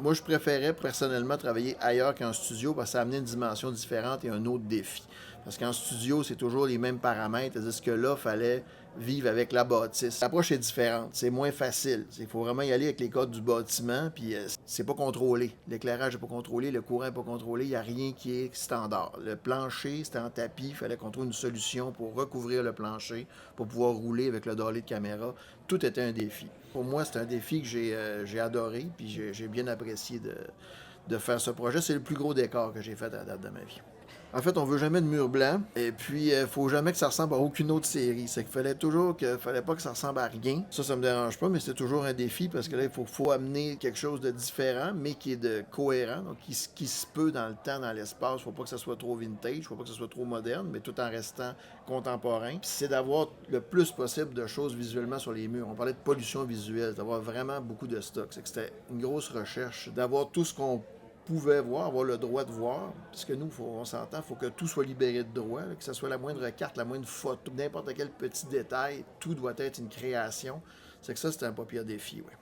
Moi, je préférais personnellement travailler ailleurs qu'en studio parce que ça amenait une dimension différente et un autre défi. Parce qu'en studio, c'est toujours les mêmes paramètres, tandis que là, il fallait vivre avec la bâtisse. L'approche est différente, c'est moins facile. Il faut vraiment y aller avec les codes du bâtiment, puis c'est pas contrôlé. L'éclairage n'est pas contrôlé, le courant n'est pas contrôlé, il n'y a rien qui est standard. Le plancher, c'était en tapis, il fallait qu'on trouve une solution pour recouvrir le plancher, pour pouvoir rouler avec le dolly de caméra. Tout était un défi. Pour moi, c'est un défi que j'ai adoré, puis j'ai bien apprécié de faire ce projet. C'est le plus gros décor que j'ai fait à la date de ma vie. En fait, on veut jamais de mur blanc. Et puis, faut jamais que ça ressemble à aucune autre série. C'est qu'il fallait pas que ça ressemble à rien. Ça me dérange pas, mais c'est toujours un défi parce que là, faut amener quelque chose de différent, mais qui est de cohérent, donc qui se peut dans le temps, dans l'espace. Faut pas que ça soit trop vintage, faut pas que ça soit trop moderne, mais tout en restant contemporain. Puis c'est d'avoir le plus possible de choses visuellement sur les murs. On parlait de pollution visuelle, d'avoir vraiment beaucoup de stock. C'est que c'était une grosse recherche, d'avoir tout ce qu'on pouvait voir, avoir le droit de voir, parce que nous, on s'entend, il faut que tout soit libéré de droit, là, que ce soit la moindre carte, la moindre photo, n'importe quel petit détail, tout doit être une création. C'est que ça, c'était un pas pire défi, ouais.